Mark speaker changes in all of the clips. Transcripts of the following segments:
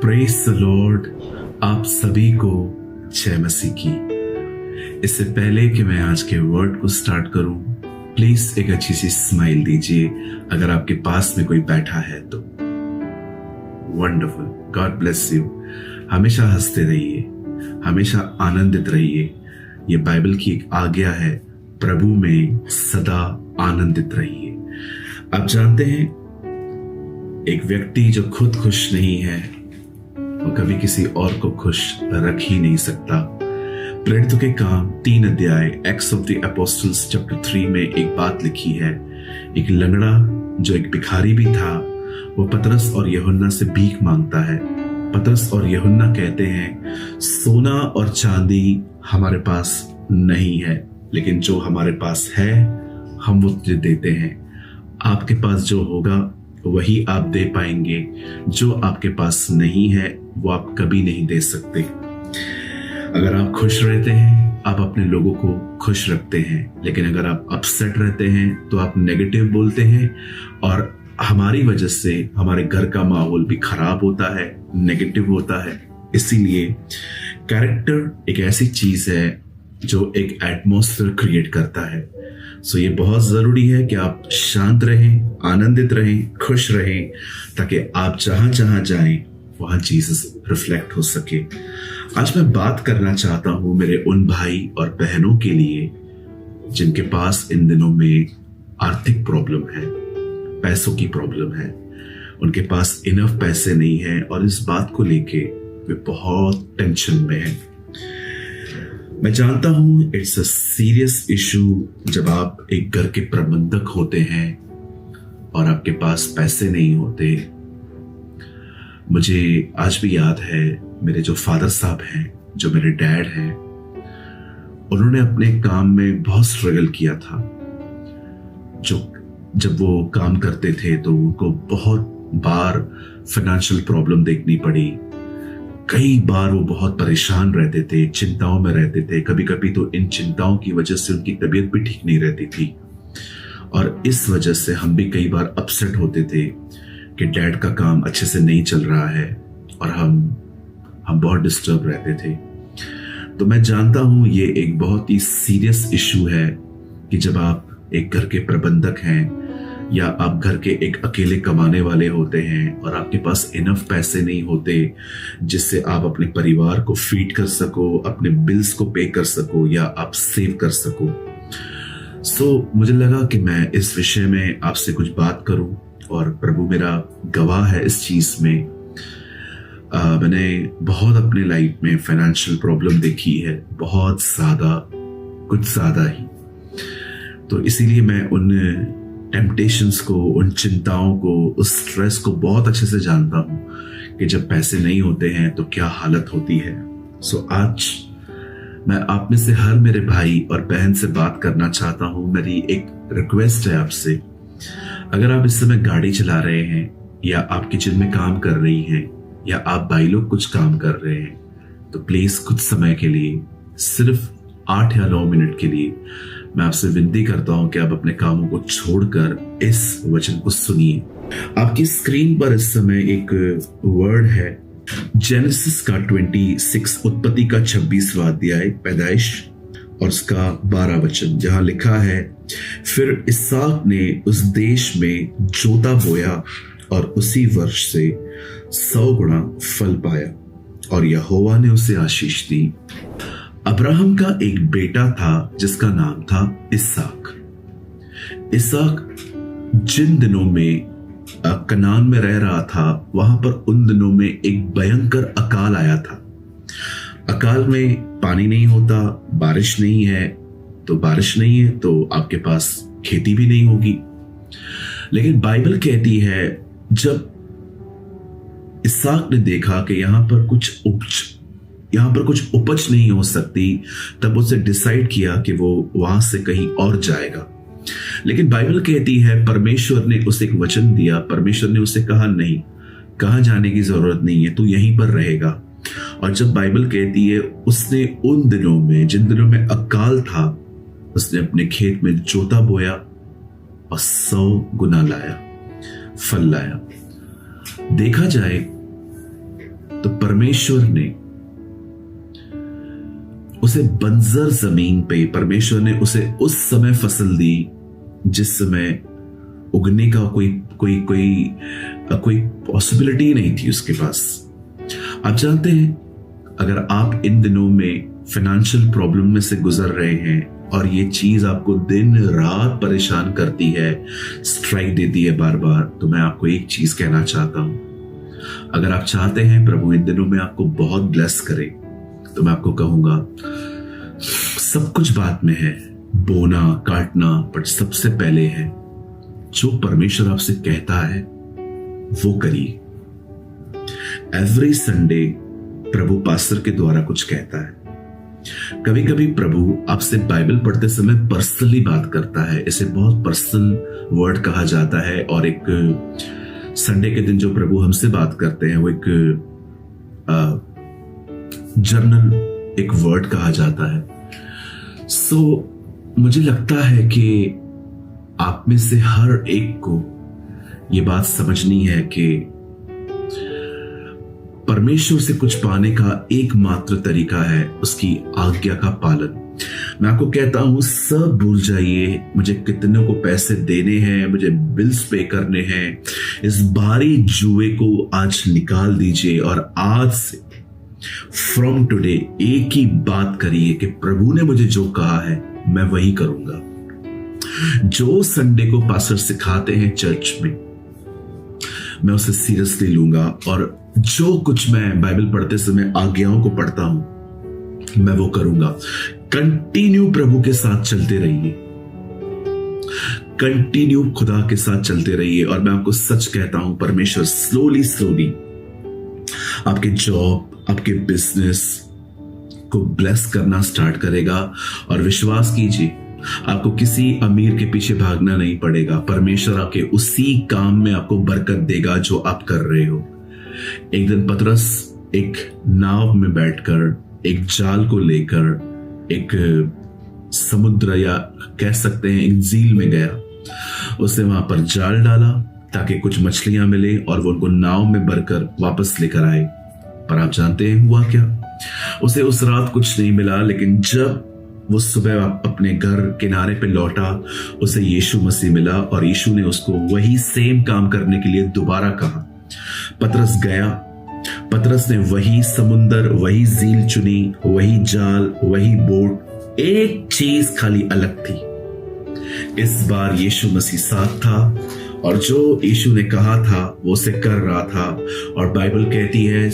Speaker 1: Praise the Lord. आप सभी को जय मसीह की। इससे पहले कि मैं आज के वर्ड को स्टार्ट करूं, प्लीज एक अच्छी सी स्माइल दीजिए अगर आपके पास में कोई बैठा है तो। Wonderful, God bless you. हमेशा हंसते रहिए, हमेशा आनंदित रहिए। ये बाइबल की एक आज्ञा है, प्रभु में सदा आनंदित रहिए। आप जानते हैं, एक व्यक्ति जो खुद खुश नहीं है वो कभी किसी और को खुश रख ही नहीं सकता। प्रेरितों के काम 3 अध्याय acts of the apostles chapter 3 में एक बात लिखी है। एक लंगड़ा जो एक भिखारी भी था, वो पतरस और यूहन्ना से भीख मांगता है। पतरस और यूहन्ना कहते हैं, सोना और चांदी हमारे पास नहीं है, लेकिन जो हमारे पास है हम वो तुझे देते हैं। आपके पास जो होगा वही आप दे पाएंगे, जो आपके पास नहीं है वो आप कभी नहीं दे सकते। अगर आप खुश रहते हैं, आप अपने लोगों को खुश रखते हैं, लेकिन अगर आप अपसेट रहते हैं तो आप नेगेटिव बोलते हैं और हमारी वजह से हमारे घर का माहौल भी खराब होता है, नेगेटिव होता है। इसीलिए कैरेक्टर एक ऐसी चीज है जो एक एटमॉस्फेयर क्रिएट करता है। सो ये बहुत जरूरी है कि आप शांत रहें, आनंदित रहें, खुश रहें, ताकि आप जहां जहां जाएं वहां जीसस रिफ्लेक्ट हो सके। आज मैं बात करना चाहता हूं मेरे उन भाई और बहनों के लिए जिनके पास इन दिनों में आर्थिक प्रॉब्लम है, पैसों की प्रॉब्लम है। उनके पास इनफ पैसे नहीं है और इस बात को लेके वे बहुत टेंशन में हैं। मैं जानता हूं इट्स अ सीरियस इशू जब आप एक घर के प्रबंधक होते हैं और आपके पास पैसे नहीं होते। मुझे आज भी याद है, मेरे जो फादर साहब हैं, जो मेरे डैड हैं, उन्होंने अपने काम में बहुत स्ट्रगल किया था। जब वो काम करते थे तो उनको बहुत बार फाइनेंशियल प्रॉब्लम देखनी पड़ी। कई बार वो बहुत परेशान रहते थे, चिंताओं में रहते थे। कभी कभी तो इन चिंताओं की वजह से उनकी तबीयत भी ठीक नहीं रहती थी और इस वजह से हम भी कई बार अपसेट होते थे कि डैड का काम अच्छे से नहीं चल रहा है और हम बहुत डिस्टर्ब रहते थे। तो मैं जानता हूं ये एक बहुत ही सीरियस इशू है कि जब आप एक घर के प्रबंधक हैं या आप घर के एक अकेले कमाने वाले होते हैं और आपके पास इनफ पैसे नहीं होते जिससे आप अपने परिवार को फीड कर सको, अपने बिल्स को पे कर सको या आप सेव कर सको। सो मुझे लगा कि मैं इस विषय में आपसे कुछ बात करूं और प्रभु मेरा गवाह है इस चीज में। मैंने बहुत अपने लाइफ में फाइनेंशियल प्रॉब्लम देखी है, बहुत ज्यादा, कुछ ज्यादा ही। तो इसीलिए मैं उन टेम्पटेशंस को, उन चिंताओं को, उस स्ट्रेस को बहुत अच्छे से जानता हूं कि जब पैसे नहीं होते हैं तो क्या हालत होती है। सो आज मैं आप में से हर मेरे भाई और बहन से बात करना चाहता हूं। मेरी एक रिक्वेस्ट है आपसे, अगर आप इस समय गाड़ी चला रहे हैं या आप किचन में काम कर रही हैं या आप भाई लोग कुछ काम कर रहे हैं, तो प्लीज कुछ समय के लिए, सिर्फ 8 या 9 मिनट के लिए मैं आपसे विनती करता हूं कि आप अपने कामों को छोड़कर इस वचन को सुनिए। आपकी स्क्रीन पर इस समय एक वर्ड है, जेनेसिस का 26, उत्पत्ति का 26वां अध्याय, पैदाइश और उसका 12 वचन, जहां लिखा है, फिर इसहाक ने उस देश में जोता बोया और उसी वर्ष से 100 गुना फल पाया और यहोवा ने उसे आशीष दी। अब्राहम का एक बेटा था जिसका नाम था इसहाक। इसहाक जिन दिनों में कनान में रह रहा था, वहां पर उन दिनों में एक भयंकर अकाल आया था। अकाल में पानी नहीं होता, बारिश नहीं है, तो बारिश नहीं है तो आपके पास खेती भी नहीं होगी। लेकिन बाइबल कहती है, जब इसहाक ने देखा कि यहां पर कुछ उपज नहीं हो सकती, तब उसे डिसाइड किया कि वो वहां से कहीं और जाएगा। लेकिन बाइबल कहती है, परमेश्वर ने उसे एक वचन दिया। परमेश्वर ने उसे कहा, नहीं, कहां जाने की जरूरत नहीं है, तू यहीं पर रहेगा। और जब बाइबल कहती है, उसने उन दिनों में, जिन दिनों में अकाल था, उसने अपने खेत में जोता बोया और 100 गुना लाया, फल लाया। देखा जाए तो परमेश्वर ने उसे बंजर जमीन पे, परमेश्वर ने उसे उस समय फसल दी जिस समय उगने का कोई पॉसिबिलिटी नहीं थी उसके पास। आप जानते हैं, अगर आप इन दिनों में फाइनेंशियल प्रॉब्लम में से गुजर रहे हैं और ये चीज आपको दिन रात परेशान करती है, स्ट्राइक देती है बार बार, तो मैं आपको एक चीज कहना चाहता हूं। अगर आप चाहते हैं प्रभु इन दिनों में आपको बहुत ब्लेस करे, तो मैं आपको कहूंगा सब कुछ बाद में है, बोना काटना, बट सबसे पहले है जो परमेश्वर आपसे कहता है वो करिए। एवरी संडे प्रभु पास्टर के द्वारा कुछ कहता है। कभी कभी प्रभु आपसे बाइबल पढ़ते समय पर्सनली बात करता है, इसे बहुत पर्सनल वर्ड कहा जाता है। और एक संडे के दिन जो प्रभु हमसे बात करते हैं वो एक जर्नल एक वर्ड कहा जाता है। मुझे लगता है कि आप में से हर एक को ये बात समझनी है कि परमेश्वर से कुछ पाने का एकमात्र तरीका है उसकी आज्ञा का पालन। मैं आपको कहता हूं, सब भूल जाइए मुझे कितनों को पैसे देने हैं, मुझे बिल्स पे करने हैं, इस भारी जुए को आज निकाल दीजिए और आज से फ्रॉम टुडे एक ही बात करिए कि प्रभु ने मुझे जो कहा है मैं वही करूंगा। जो संडे को पास्टर सिखाते हैं चर्च में, मैं उसे सीरियसली लूंगा और जो कुछ मैं बाइबल पढ़ते समय आज्ञाओं को पढ़ता हूं मैं वो करूंगा। कंटिन्यू प्रभु के साथ चलते रहिए, कंटिन्यू खुदा के साथ चलते रहिए। और मैं आपको सच कहता हूं, परमेश्वर स्लोली आपके जॉब, आपके बिजनेस को ब्लेस करना स्टार्ट करेगा। और विश्वास कीजिए, आपको किसी अमीर के पीछे भागना नहीं पड़ेगा। परमेश्वर आपके उसी काम में आपको बरकत देगा जो आप कर रहे हो। एक दिन पतरस एक नाव में बैठकर एक जाल को लेकर एक समुद्र या कह सकते हैं एक झील में गया। उसने वहां पर जाल डाला ताकि कुछ मछलियां मिले और वो उनको नाव में भरकर वापस लेकर आए। पर आप जानते हैं हुआ क्या? उसे उस रात कुछ नहीं मिला, लेकिन जब वो सुबह अपने घर किनारे पे लौटा, उसे यीशु मसीह मिला और यीशु ने उसको वही सेम काम करने के लिए दोबारा कहा। पतरस गया, पतरस ने वही समुंदर, वही झील चुनी, वही जाल, वही बोट, एक चीज खाली अलग थी। इस बार यीशु मसीह साथ था और जो यीशु ने कहा था वो उसे कर रहा था। और बाइबल कहती है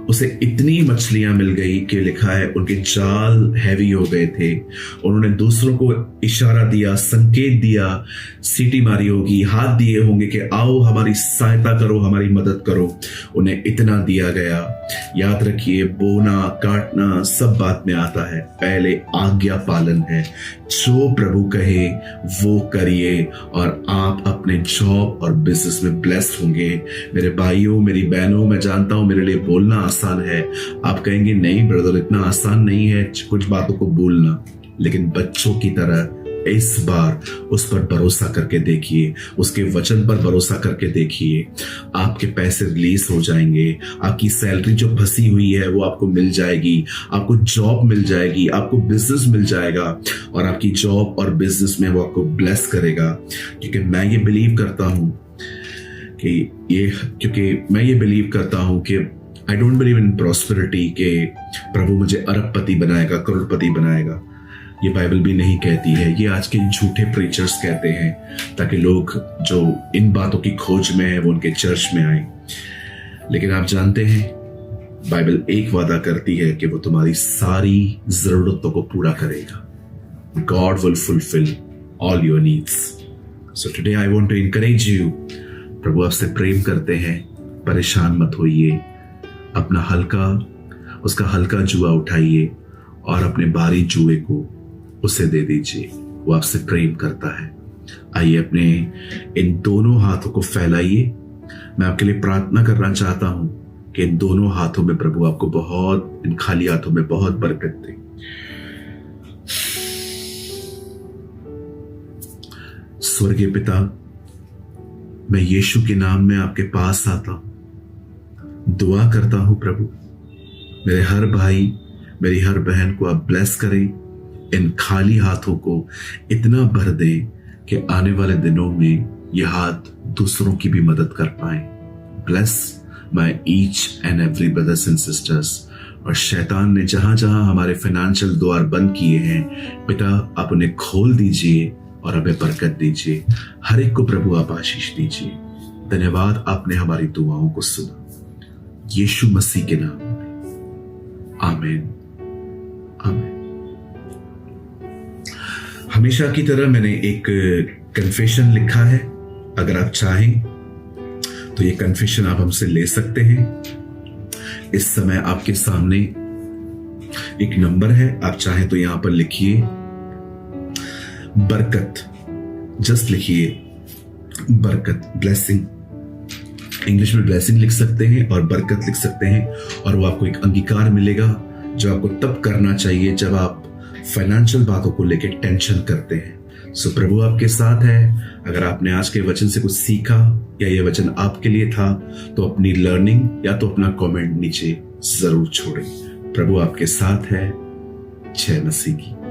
Speaker 1: उसे इतनी मछलियां मिल गई कि लिखा है उनके जाल हैवी हो गए थे। उन्होंने दूसरों को इशारा दिया, संकेत दिया, सीटी मारी होगी, हाथ दिए होंगे कि आओ हमारी सहायता करो, हमारी मदद करो। उन्हें इतना दिया गया। याद रखिए, बोना काटना सब बात में आता है, पहले आज्ञा पालन है। जो प्रभु कहे वो करिए और आप अपने जॉब और बिजनेस में ब्लेस्ड होंगे। मेरे भाइयों, मेरी बहनों, मैं जानता हूं मेरे लिए बोलना आसान है। आप कहेंगे नहीं ब्रदर, इतना आसान नहीं है कुछ बातों को बोलना, लेकिन बच्चों की तरह इस बार उस पर भरोसा करके देखिए, उसके वचन पर भरोसा करके देखिए। आपके पैसे रिलीज हो जाएंगे, आपकी सैलरी जो फंसी हुई है वो आपको मिल जाएगी, आपको जॉब मिल जाएगी, आपको बिजनेस मिल जाएगा और आपकी जॉब और बिजनेस में वो आपको ब्लेस करेगा। क्योंकि मैं ये बिलीव करता हूं कि I don't believe in prosperity के प्रभु मुझे अरबपति बनाएगा, करोड़पति बनाएगा। ये बाइबल भी नहीं कहती है, ये आज के झूठे प्रीचर्स कहते हैं ताकि लोग जो इन बातों की खोज में है वो उनके चर्च में आए। लेकिन आप जानते हैं बाइबल एक वादा करती है कि वो तुम्हारी सारी जरूरतों को पूरा करेगा। God will fulfill all your needs. So today I want to encourage you, प्रभु आपसे प्रेम करते हैं, परेशान मत होइए। उसका हल्का जुआ उठाइए और अपने भारी जुए को उसे दे दीजिए। वो आपसे प्रेम करता है। आइए अपने इन दोनों हाथों को फैलाइए। मैं आपके लिए प्रार्थना करना चाहता हूं कि इन दोनों हाथों में प्रभु आपको बहुत, इन खाली हाथों में बहुत बरकत दे। स्वर्गीय पिता, मैं यीशु के नाम में आपके पास आता हूं दुआ करता हूं प्रभु, मेरे हर भाई, मेरी हर बहन को आप ब्लेस करें, इन खाली हाथों को इतना भर दें कि आने वाले दिनों में ये हाथ दूसरों की भी मदद कर पाए। Bless my each and every brothers and sisters. और शैतान ने जहां जहां हमारे फाइनेंशियल द्वार बंद किए हैं, पिता आप उन्हें खोल दीजिए और हमें बरकत दीजिए। हर एक को प्रभु आप आशीष दीजिए। धन्यवाद, आपने हमारी दुआओं को सुना, यीशु मसीह के नाम में, आमीन आमीन। हमेशा की तरह मैंने एक कन्फेशन लिखा है, अगर आप चाहें तो ये कन्फेशन आप हमसे ले सकते हैं। इस समय आपके सामने एक नंबर है, आप चाहें तो यहां पर लिखिए बरकत, जस्ट लिखिए बरकत, ब्लेसिंग। इंग्लिश में ब्लेसिंग लिख सकते हैं और बरकत लिख सकते हैं, और वो आपको एक अंगीकार मिलेगा जो आपको तब करना चाहिए जब आप फाइनेंशियल बातों को लेकर टेंशन करते हैं। सो प्रभु आपके साथ है। अगर आपने आज के वचन से कुछ सीखा या ये वचन आपके लिए था, तो अपनी लर्निंग या तो अपना कमेंट नीचे जरूर छोड़ें। प्रभु आपके साथ है। जय मसीह की।